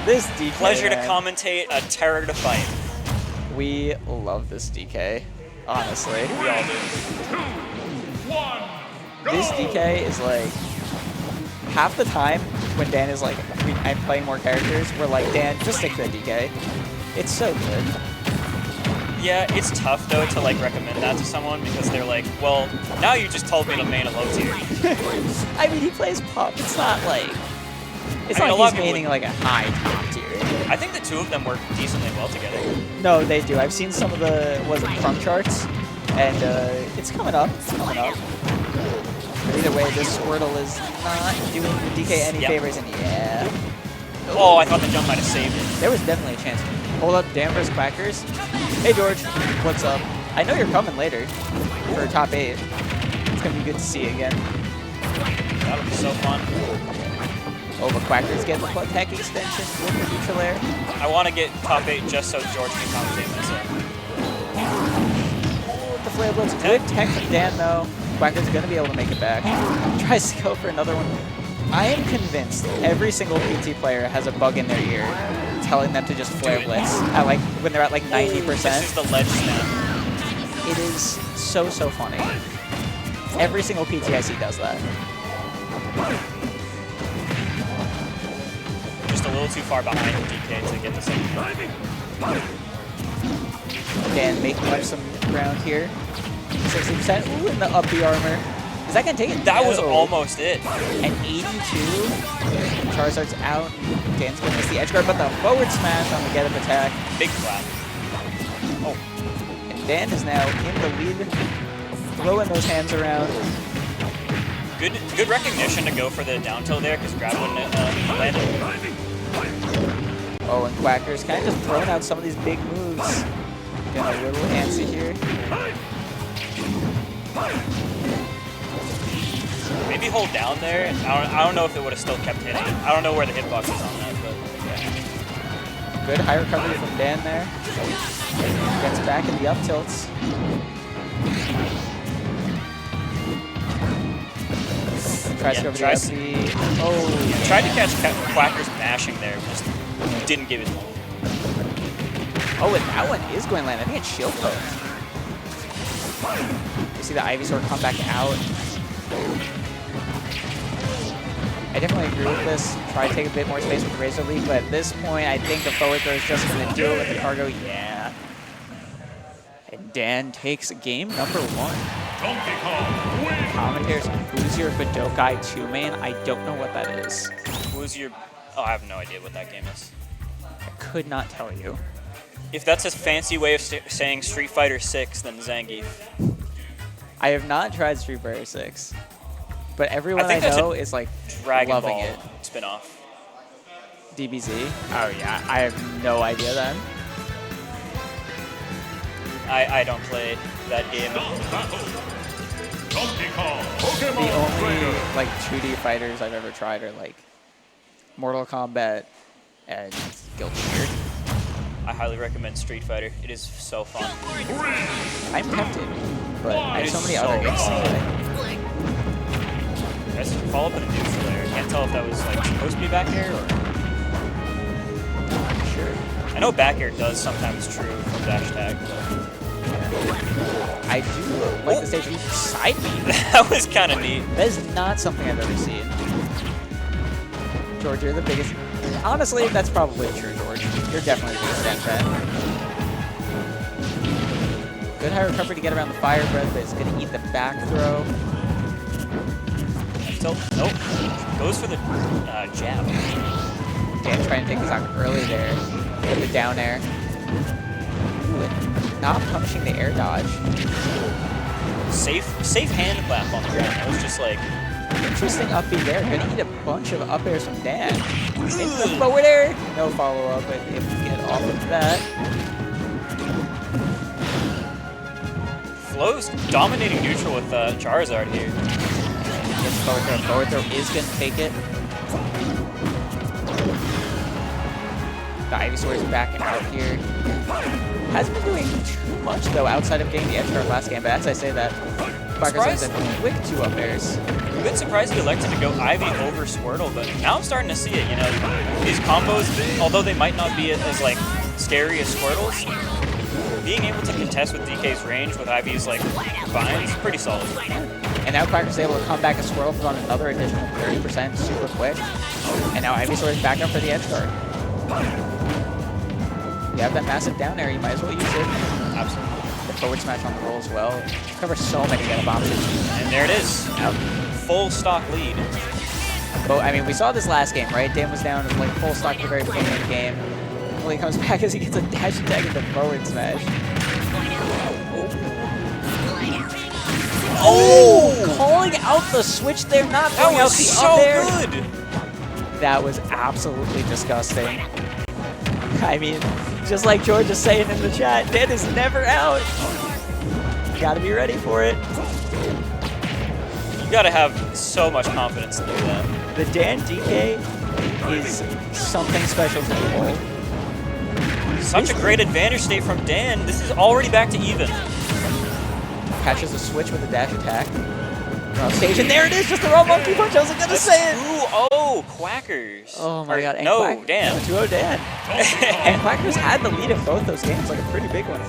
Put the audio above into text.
This DK, Pleasure to man. commentate, a terror to fight. We love this DK, honestly. We all do. This DK is like, half the time when Dan is like, I'm playing more characters, we're like, Dan, just stick to the DK. It's so good. Yeah, it's tough though to like recommend that to someone because they're like, well, now you just told me to main a low tier. I mean, he plays pop. It's not like, it's I mean, not a lot like he's of people maining like a high top tier. I think the two of them work decently well together. No, they do. I've seen some of the, crumb charts, and it's coming up. It's coming up. But either way, this Squirtle is not doing the DK any favors, and yeah. Oh, I thought the jump might have saved it. There was definitely a chance. Hold up, Dan versus Quackers. Hey, George. What's up? I know you're coming later for top 8. It's going to be good to see you again. That'll be so fun. Oh, but Quackers get the tech extension with the neutral air. I want to get top 8 just so George can commentate myself. Oh, the Flare Blitz. Good tech from Dan, though. Quackers going to be able to make it back. Tries to go for another one. I am convinced every single PT player has a bug in their ear telling them to just Flare Blitz at like, when they're at like 90%. This is the ledge snap. It is so, so funny. Every single PT I see does that. Just a little too far behind the DK to get the second hit. Dan making up some ground here. 60%. Ooh, in the up B armor. Is that going to take it? That was almost it. And 82. Charizard's out. Dan's going to miss the edge guard, but the forward smash on the get-up attack. Big clap. Oh. And Dan is now in the lead. Throwing those hands around. Good recognition to go for the down tilt there because grab wouldn't land it. Oh, and Quackers kind of just throwing out some of these big moves. Getting a little antsy here. Maybe hold down there. I don't know if it would have still kept hitting. I don't know where the hitbox is on that, but yeah. Good high recovery from Dan there. Gets back in the up tilts. Tries to go over the SC. Oh, tried to catch Quackers mashing there, just didn't give it. Oh, and that one is going to land. I think it's shield poked. You see the Ivysaur come back out. I definitely agree with this. Try to take a bit more space with the Razor Leaf, but at this point, I think the forward throw is just going to do it with the cargo. Yeah. And Dan takes game number 1. Commentators, who's your Budokai 2 main? I don't know what that is. Who's your... Oh, I have no idea what that game is. I could not tell you. If that's a fancy way of saying Street Fighter 6, then Zangief. I have not tried Street Fighter 6, but everyone I know is like Dragon loving Ball it. Spin-off. DBZ? Oh yeah, I have no idea then. I don't play that game. The only like 2D fighters I've ever tried are like Mortal Kombat and Guilty Gear. I highly recommend Street Fighter. It is so fun. I'm tempted, but I have so many other games to play. Let's follow up in a neutral there. I can't tell if that was like supposed to be back air or... Not sure. I know back air does sometimes true from dash tag, but... I do like the stage side beam. That was kind of neat. That is not something I've ever seen. George, you're the biggest... Honestly, that's probably true, George. You're definitely the biggest Dan fan. Good high recovery to get around the fire breath, but it's going to eat the back throw. Tilt. Nope. Goes for the jab. Dan trying to take this out early there. Get the down air. Ooh, and not punishing the air dodge. Safe hand clap on the ground. That was just like... Interesting up B there. Gonna eat a bunch of up airs from Dan. Into the forward air. No follow up, but if we get off of that. Flo's dominating neutral with Charizard here. Gets forward throw. Forward throw is gonna take it. The Ivysaur is back out here. Hasn't been doing too much though outside of getting the edge guard last game, but as I say that, Quackers has a quick 2 up airs. A bit surprised he elected to go Ivy over Squirtle, but now I'm starting to see it, you know. these combos, although they might not be as like scary as Squirtle's, being able to contest with DK's range with Ivy's like vines, pretty solid. And now Quackers is able to come back as Squirtle on another additional 30% super quick. And now Ivysaur is back up for the edge guard. You have that massive down air, you might as well use it. Absolutely. The forward smash on the roll as well. Covers so many get-up options. And there it is. Yep. Full stock lead. But I mean, we saw this last game, right? Dan was down like full stock at the very beginning of the game. Well, he comes back as he gets a dash attack into forward smash. Oh! Calling out the switch there, not That throwing out was the so up air. good. That was absolutely disgusting. I mean, just like George is saying in the chat, Dan is never out. You gotta be ready for it. You gotta have so much confidence to do that. The Dan DK is something special to behold. Such a great advantage state from Dan. This is already back to even. Catches a switch with a dash attack. Off stage, and there it is, just the raw monkey punch. I wasn't gonna say it. 2-0 Quackers. Oh my god. And no, Dan. 2-0 Dan. And Quackers had the lead in both those games, like a pretty big one.